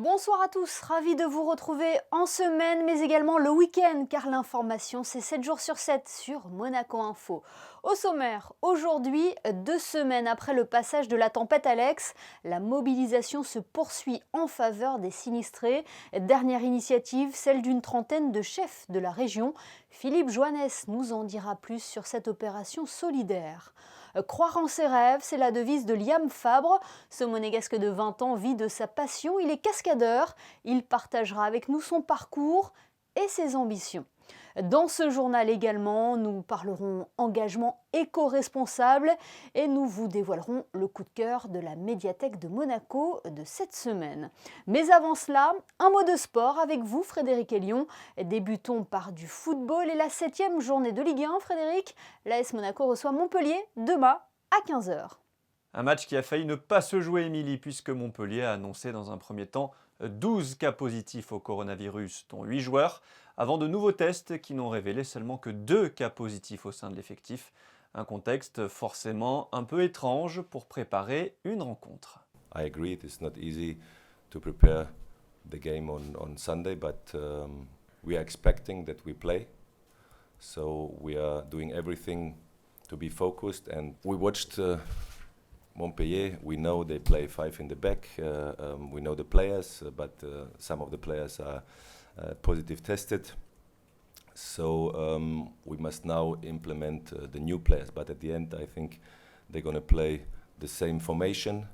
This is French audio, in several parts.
Bonsoir à tous, ravi de vous retrouver en semaine mais également le week-end car l'information c'est 7 jours sur 7 sur Monaco Info. Au sommaire, aujourd'hui, 2 semaines après le passage de la tempête Alex, la mobilisation se poursuit en faveur des sinistrés. Dernière initiative, celle d'une trentaine de chefs de la région. Philippe Joannes nous en dira plus sur cette opération solidaire. Croire en ses rêves, c'est la devise de Liam Fabre. Ce monégasque de 20 ans vit de sa passion, il est cascadeur. Il partagera avec nous son parcours et ses ambitions. Dans ce journal également, nous parlerons engagement éco-responsable et nous vous dévoilerons le coup de cœur de la médiathèque de Monaco de cette semaine. Mais avant cela, un mot de sport avec vous Frédéric Elion. Débutons par du football et la 7e journée de Ligue 1. Frédéric, l'AS Monaco reçoit Montpellier demain à 15 h. Un match qui a failli ne pas se jouer, Émilie, puisque Montpellier a annoncé dans un premier temps 12 cas positifs au coronavirus, dont 8 joueurs, avant de nouveaux tests qui n'ont révélé seulement que 2 cas positifs au sein de l'effectif. Un contexte forcément un peu étrange pour préparer une rencontre. I agree, it is not easy to prepare the game on Sunday, but we are expecting that we play. So we are doing everything to be focused, and we watched Montpellier. We know they play 5 in the back. We know the players, but some of the players are positive tested. So we must now implement the new players. But at the end, I think they're going to play the same formation.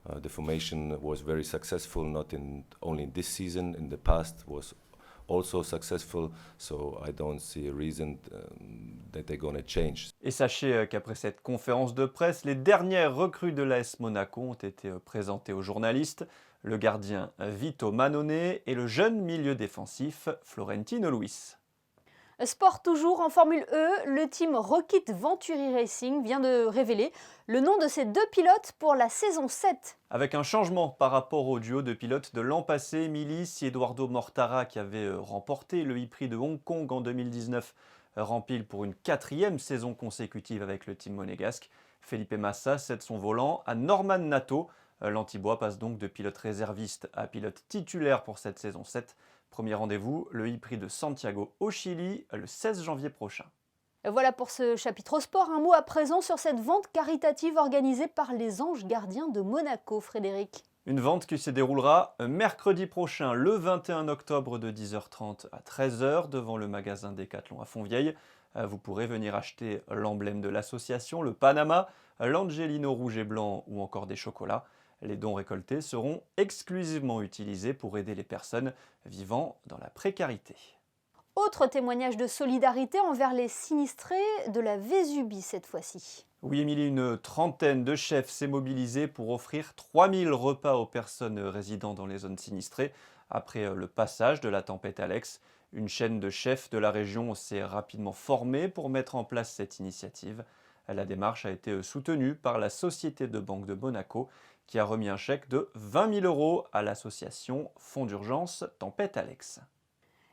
The formation was very successful, not only in this season. In the past, was also successful, so I don't see a reason that they're going to change. Et sachez qu'après cette conférence de presse, les dernières recrues de l'AS Monaco ont été présentées aux journalistes. Le gardien Vito Mannone et le jeune milieu défensif Florentino Luis. Sport toujours en Formule E, le team Rocket Venturi Racing vient de révéler le nom de ses 2 pilotes pour la saison 7. Avec un changement par rapport au duo de pilotes de l'an passé, Émilie, si Eduardo Mortara, qui avait remporté le e-prix de Hong Kong en 2019, rempile pour une 4e saison consécutive avec le team monégasque, Felipe Massa cède son volant à Norman Nato. L'Antibois passe donc de pilote réserviste à pilote titulaire pour cette saison 7. Premier rendez-vous, le e-prix de Santiago au Chili, le 16 janvier prochain. Voilà pour ce chapitre sport. Un mot à présent sur cette vente caritative organisée par les Anges Gardiens de Monaco, Frédéric. Une vente qui se déroulera mercredi prochain, le 21 octobre de 10h30 à 13h devant le magasin Decathlon à Fontvieille. Vous pourrez venir acheter l'emblème de l'association, le Panama, l'Angelino rouge et blanc ou encore des chocolats. Les dons récoltés seront exclusivement utilisés pour aider les personnes vivant dans la précarité. Autre témoignage de solidarité envers les sinistrés de la Vésubie cette fois-ci. Oui, Émilie, une trentaine de chefs s'est mobilisée pour offrir 3000 repas aux personnes résidant dans les zones sinistrées après le passage de la tempête Alex. Une chaîne de chefs de la région s'est rapidement formée pour mettre en place cette initiative. La démarche a été soutenue par la Société de Banque de Monaco qui a remis un chèque de 20 000 € à l'association Fonds d'urgence Tempête Alex.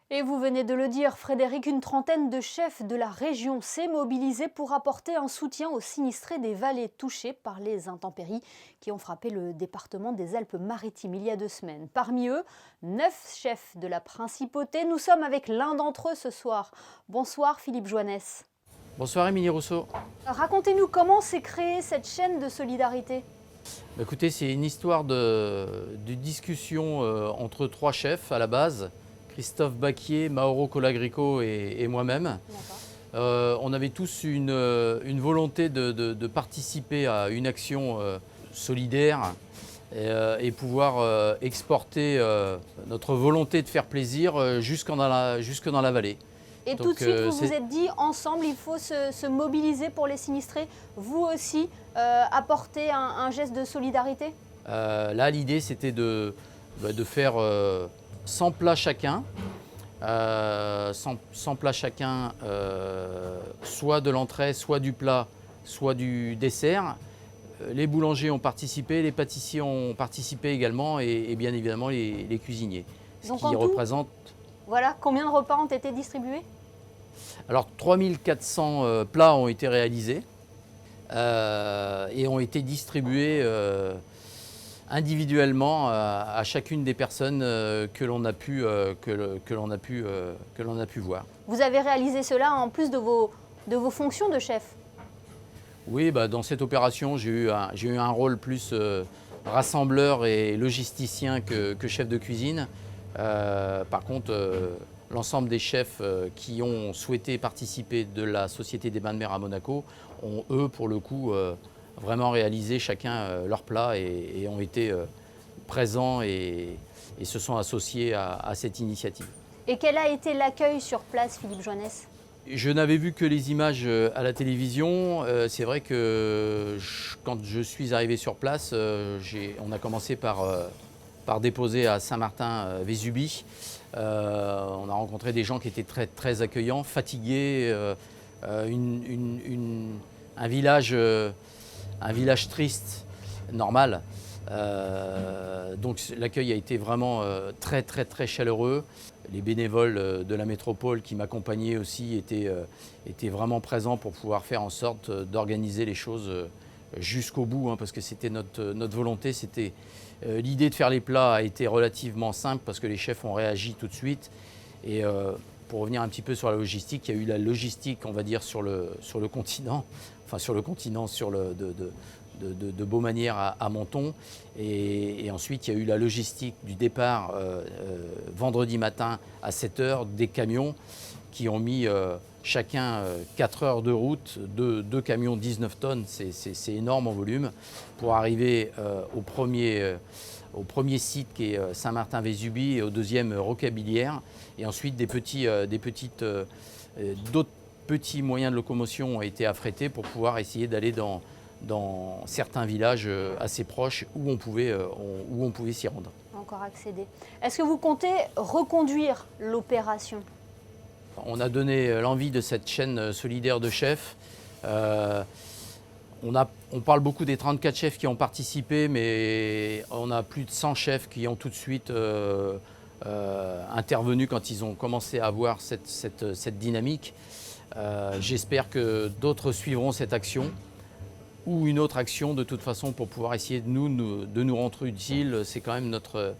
Et vous venez de le dire, Frédéric, une trentaine de chefs de la région s'est mobilisée pour apporter un soutien aux sinistrés des vallées touchées par les intempéries qui ont frappé le département des Alpes-Maritimes il y a 2 semaines. Parmi eux, 9 chefs de la principauté. Nous sommes avec l'un d'entre eux ce soir. Bonsoir Philippe Joannes. Bonsoir Émilie Rousseau. Racontez-nous comment s'est créée cette chaîne de solidarité. Écoutez, c'est une histoire de discussion entre 3 chefs à la base, Christophe Baquier, Mauro Colagrico et moi-même. On avait tous une volonté de participer à une action solidaire et pouvoir exporter notre volonté de faire plaisir jusque dans la vallée. Et donc, tout de suite, vous vous êtes dit, ensemble, il faut se mobiliser pour les sinistrés. Vous aussi, apporter un geste de solidarité. Là, l'idée, c'était de faire 100 plats chacun. 100 plats chacun, soit de l'entrée, soit du plat, soit du dessert. Les boulangers ont participé, les pâtissiers ont participé également et bien évidemment les cuisiniers. Donc, ce qui représente... Voilà, combien de repas ont été distribués? Alors 3400 plats ont été réalisés et ont été distribués individuellement à chacune des personnes que l'on a pu voir. Vous avez réalisé cela en plus de vos fonctions de chef? Oui, dans cette opération, j'ai eu un rôle plus rassembleur et logisticien que chef de cuisine. Par contre, l'ensemble des chefs qui ont souhaité participer de la Société des bains de mer à Monaco ont, eux, pour le coup, vraiment réalisé chacun leur plat et ont été présents et se sont associés à cette initiative. Et quel a été l'accueil sur place, Philippe Joannès? Je n'avais vu que les images à la télévision. C'est vrai que quand je suis arrivé sur place, on a commencé par déposer à Saint-Martin-Vésubie. On a rencontré des gens qui étaient très, très accueillants, fatigués, un village triste, normal. Donc l'accueil a été vraiment très, très, très chaleureux. Les bénévoles de la métropole qui m'accompagnaient aussi étaient vraiment présents pour pouvoir faire en sorte d'organiser les choses jusqu'au bout, parce que c'était notre volonté. L'idée de faire les plats a été relativement simple parce que les chefs ont réagi tout de suite. Et pour revenir un petit peu sur la logistique, il y a eu la logistique, on va dire, sur le continent, de Beaumanière à Menton. Et ensuite, il y a eu la logistique du départ vendredi matin à 7 h, des camions qui ont mis chacun 4 heures de route, deux camions 19 tonnes, c'est énorme en volume, pour arriver au premier site qui est Saint-Martin-Vésubie et au deuxième Rocabillière. Et ensuite, d'autres petits moyens de locomotion ont été affrétés pour pouvoir essayer d'aller dans certains villages assez proches où on pouvait s'y rendre. Encore accéder. Est-ce que vous comptez reconduire l'opération? On a donné l'envie de cette chaîne solidaire de chefs. On parle beaucoup des 34 chefs qui ont participé, mais on a plus de 100 chefs qui ont tout de suite intervenu quand ils ont commencé à avoir cette dynamique. J'espère que d'autres suivront cette action ou une autre action de toute façon pour pouvoir essayer de nous rendre utiles. C'est quand même notre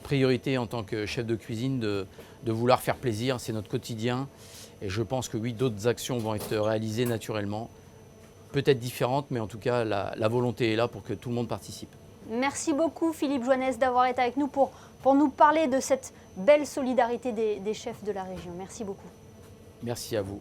priorité en tant que chef de cuisine de vouloir faire plaisir, c'est notre quotidien. Et je pense que oui, d'autres actions vont être réalisées naturellement, peut-être différentes, mais en tout cas la volonté est là pour que tout le monde participe. Merci beaucoup Philippe Joannès d'avoir été avec nous pour nous parler de cette belle solidarité des chefs de la région. Merci beaucoup. Merci à vous.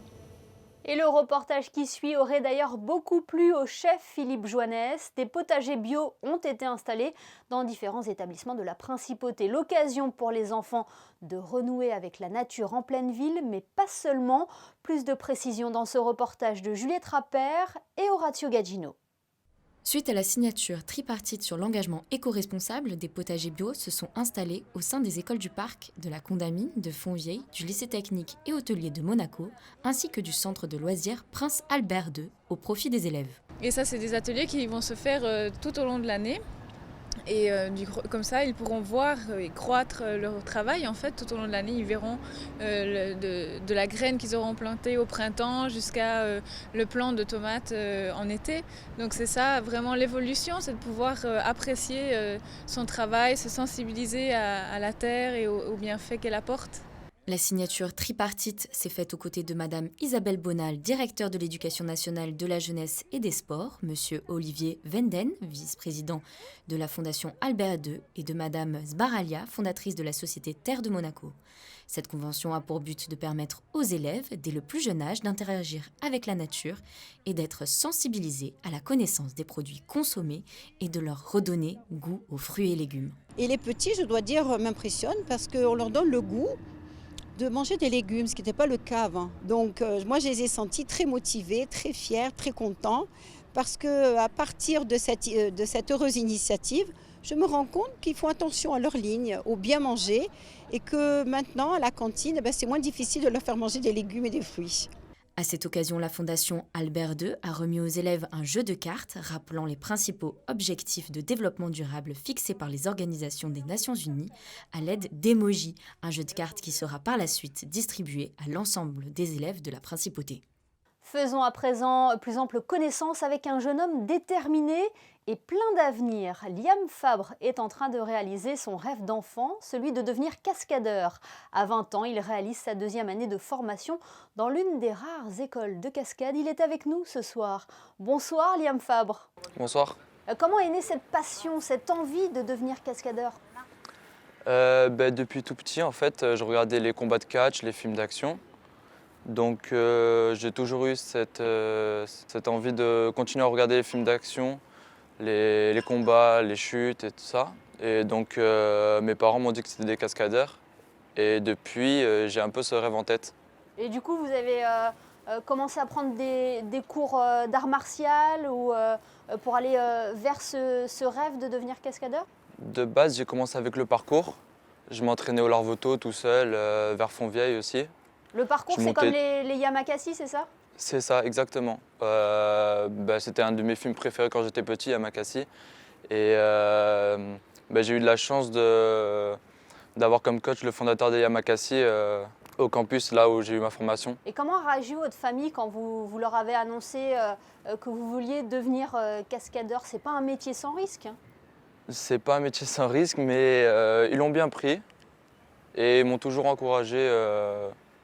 Et le reportage qui suit aurait d'ailleurs beaucoup plu au chef Philippe Joannès. Des potagers bio ont été installés dans différents établissements de la Principauté. L'occasion pour les enfants de renouer avec la nature en pleine ville, mais pas seulement. Plus de précisions dans ce reportage de Juliette Rappert et Orazio Gaggino. Suite à la signature tripartite sur l'engagement éco-responsable, des potagers bio se sont installés au sein des écoles du parc, de la Condamine, de Fontvieille, du lycée technique et hôtelier de Monaco, ainsi que du centre de loisirs Prince Albert II, au profit des élèves. Et ça, c'est des ateliers qui vont se faire tout au long de l'année. Et comme ça, ils pourront voir et croître leur travail. En fait, tout au long de l'année, ils verront de la graine qu'ils auront plantée au printemps jusqu'à le plant de tomates en été. Donc c'est ça, vraiment l'évolution, c'est de pouvoir apprécier son travail, se sensibiliser à la terre et aux bienfaits qu'elle apporte. La signature tripartite s'est faite aux côtés de Madame Isabelle Bonal, directeur de l'Éducation nationale, de la jeunesse et des sports, Monsieur Olivier Venden, vice-président de la Fondation Albert II, et de Madame Sbaralia, fondatrice de la Société Terre de Monaco. Cette convention a pour but de permettre aux élèves, dès le plus jeune âge, d'interagir avec la nature et d'être sensibilisés à la connaissance des produits consommés et de leur redonner goût aux fruits et légumes. Et les petits, je dois dire, m'impressionnent parce qu'on leur donne le goût de manger des légumes, ce qui n'était pas le cas avant. Donc moi, je les ai sentis très motivés, très fiers, très contents, parce qu'à partir de cette heureuse initiative, je me rends compte qu'ils font attention à leur ligne, au bien manger, et que maintenant, à la cantine, c'est moins difficile de leur faire manger des légumes et des fruits. À cette occasion, la Fondation Albert II a remis aux élèves un jeu de cartes rappelant les principaux objectifs de développement durable fixés par les organisations des Nations Unies à l'aide d'Emoji, un jeu de cartes qui sera par la suite distribué à l'ensemble des élèves de la Principauté. Faisons à présent plus ample connaissance avec un jeune homme déterminé et plein d'avenir. Liam Fabre est en train de réaliser son rêve d'enfant, celui de devenir cascadeur. À 20 ans, il réalise sa 2e année de formation dans l'une des rares écoles de cascade. Il est avec nous ce soir. Bonsoir Liam Fabre. Bonsoir. Comment est née cette passion, cette envie de devenir cascadeur? Depuis tout petit, en fait, je regardais les combats de catch, les films d'action. Donc j'ai toujours eu cette envie de continuer à regarder les films d'action, les combats, les chutes et tout ça. Et donc mes parents m'ont dit que c'était des cascadeurs. Et depuis, j'ai un peu ce rêve en tête. Et du coup, vous avez commencé à prendre des cours d'art martial ou pour aller vers ce rêve de devenir cascadeur? De base, j'ai commencé avec le parcours. Je m'entraînais au Larvoto tout seul, vers Fontvieille aussi. Le parcours, c'est comme les Yamakasi, c'est ça? C'est ça, exactement. C'était un de mes films préférés quand j'étais petit, Yamakasi. Et j'ai eu de la chance d'avoir comme coach le fondateur des Yamakasi au campus, là où j'ai eu ma formation. Et comment a réagi votre famille quand vous leur avez annoncé que vous vouliez devenir cascadeur? C'est pas un métier sans risque, hein? C'est pas un métier sans risque, mais ils l'ont bien pris et m'ont toujours encouragé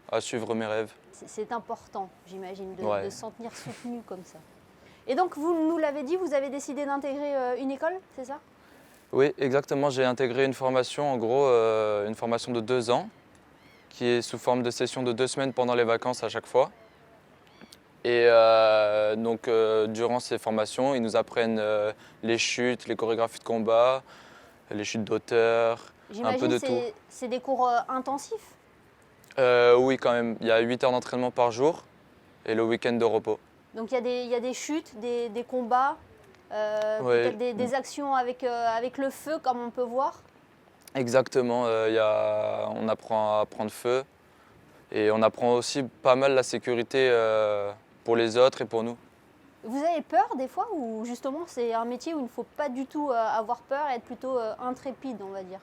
à suivre mes rêves. C'est important, j'imagine, de Ouais. se sentir soutenu comme ça. Et donc, vous nous l'avez dit, vous avez décidé d'intégrer une école, c'est ça? Oui, exactement. J'ai intégré une formation, en gros, une formation de 2 ans, qui est sous forme de session de 2 semaines pendant les vacances à chaque fois. Et durant ces formations, ils nous apprennent les chutes, les chorégraphies de combat, les chutes d'auteur, un peu de tout. J'imagine c'est des cours intensifs. Oui, quand même. Il y a 8 heures d'entraînement par jour et le week-end de repos. Donc il y a des chutes, des combats, Ouais. peut-être des actions avec le feu, comme on peut voir. Exactement. On apprend à prendre feu et on apprend aussi pas mal la sécurité pour les autres et pour nous. Vous avez peur des fois ou justement c'est un métier où il ne faut pas du tout avoir peur et être plutôt intrépide, on va dire?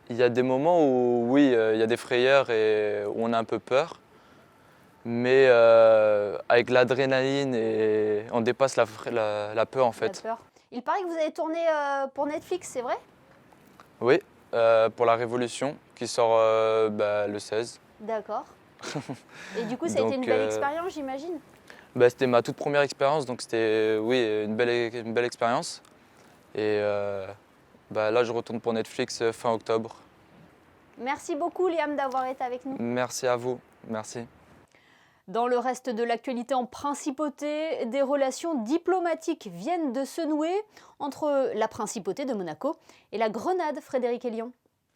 Il y a des moments où, oui, il y a des frayeurs et où on a un peu peur. Mais avec l'adrénaline, on dépasse la peur en La fait. peur. Il paraît que vous avez tourné pour Netflix, c'est vrai? Oui, pour La Révolution qui sort le 16. D'accord. Et du coup, ça a été une Donc, belle expérience, j'imagine? C'était ma toute première expérience, donc c'était une belle expérience. Et là, je retourne pour Netflix fin octobre. Merci beaucoup, Liam, d'avoir été avec nous. Merci à vous, merci. Dans le reste de l'actualité en principauté, des relations diplomatiques viennent de se nouer entre la principauté de Monaco et la Grenade, Frédéric Elion.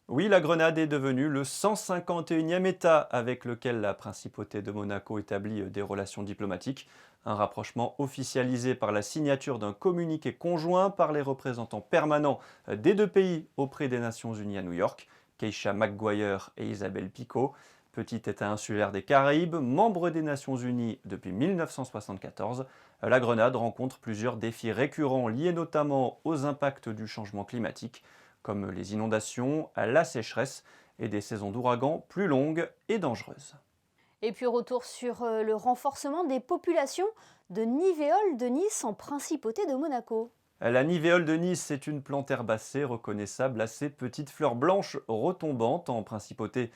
Oui, la Grenade est devenue le 151e État avec lequel la principauté de Monaco établit des relations diplomatiques. Un rapprochement officialisé par la signature d'un communiqué conjoint par les représentants permanents des 2 pays auprès des Nations Unies à New York, Keisha McGuire et Isabelle Picot. Petit État insulaire des Caraïbes, membre des Nations Unies depuis 1974, la Grenade rencontre plusieurs défis récurrents liés notamment aux impacts du changement climatique, comme les inondations, la sécheresse et des saisons d'ouragans plus longues et dangereuses. Et puis retour sur le renforcement des populations de nivéoles de Nice en principauté de Monaco. La nivéole de Nice, c'est une plante herbacée reconnaissable à ses petites fleurs blanches retombantes. En principauté,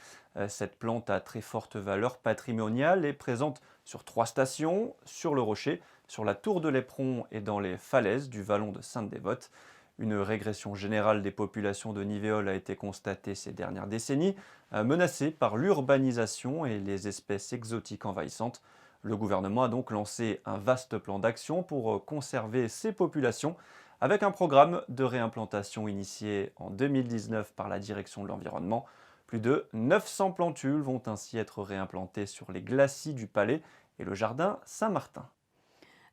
cette plante a très forte valeur patrimoniale et présente sur 3 stations, sur le Rocher, sur la tour de l'Éperon et dans les falaises du vallon de Sainte-Dévote. Une régression générale des populations de nivéoles a été constatée ces dernières décennies, menacée par l'urbanisation et les espèces exotiques envahissantes. Le gouvernement a donc lancé un vaste plan d'action pour conserver ces populations, avec un programme de réimplantation initié en 2019 par la direction de l'environnement. Plus de 900 plantules vont ainsi être réimplantées sur les glacis du Palais et le jardin Saint-Martin.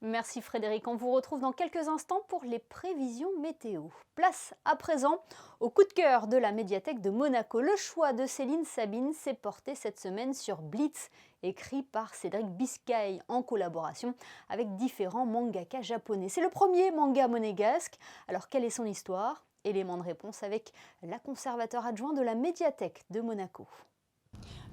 Merci Frédéric, on vous retrouve dans quelques instants pour les prévisions météo. Place à présent au coup de cœur de la médiathèque de Monaco. Le choix de Céline Sabine s'est porté cette semaine sur Blitz, écrit par Cédric Biscay en collaboration avec différents mangaka japonais. C'est le premier manga monégasque, alors quelle est son histoire? Élément de réponse avec la conservateur adjoint de la médiathèque de Monaco.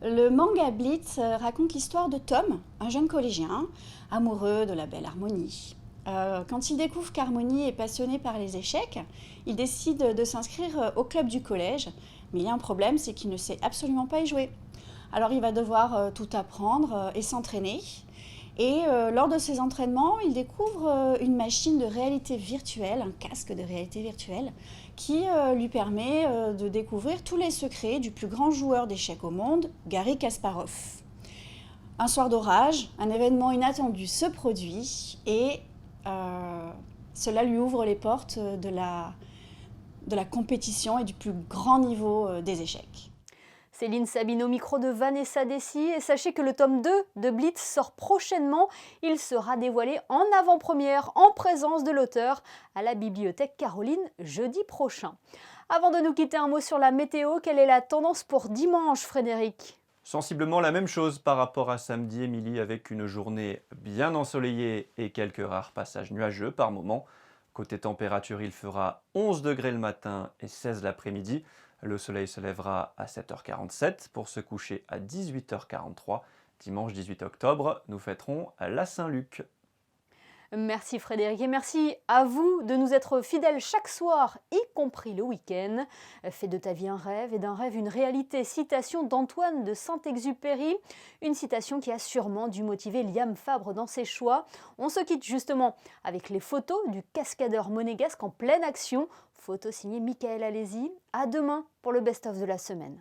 Le manga Blitz raconte l'histoire de Tom, un jeune collégien, amoureux de la belle harmonie. Quand il découvre qu'Harmonie est passionnée par les échecs, il décide de s'inscrire au club du collège. Mais il y a un problème, c'est qu'il ne sait absolument pas y jouer. Alors il va devoir tout apprendre et s'entraîner. Et lors de ces entraînements, il découvre une machine de réalité virtuelle, un casque de réalité virtuelle, qui lui permet de découvrir tous les secrets du plus grand joueur d'échecs au monde, Garry Kasparov. Un soir d'orage, un événement inattendu se produit et cela lui ouvre les portes de la compétition et du plus grand niveau des échecs. Céline Sabine au micro de Vanessa Dessy. Et sachez que le tome 2 de Blitz sort prochainement. Il sera dévoilé en avant-première, en présence de l'auteur, à la Bibliothèque Caroline jeudi prochain. Avant de nous quitter, un mot sur la météo. Quelle est la tendance pour dimanche, Frédéric ? Sensiblement la même chose par rapport à samedi, Émilie, avec une journée bien ensoleillée et quelques rares passages nuageux par moment. Côté température, il fera 11 degrés le matin et 16 l'après-midi. Le soleil se lèvera à 7h47 pour se coucher à 18h43. Dimanche 18 octobre, nous fêterons la Saint-Luc. Merci Frédéric et merci à vous de nous être fidèles chaque soir, y compris le week-end. Fais de ta vie un rêve et d'un rêve une réalité. Citation d'Antoine de Saint-Exupéry, une citation qui a sûrement dû motiver Liam Fabre dans ses choix. On se quitte justement avec les photos du cascadeur monégasque en pleine action. Photo signée Michael Alési. À demain pour le best-of de la semaine.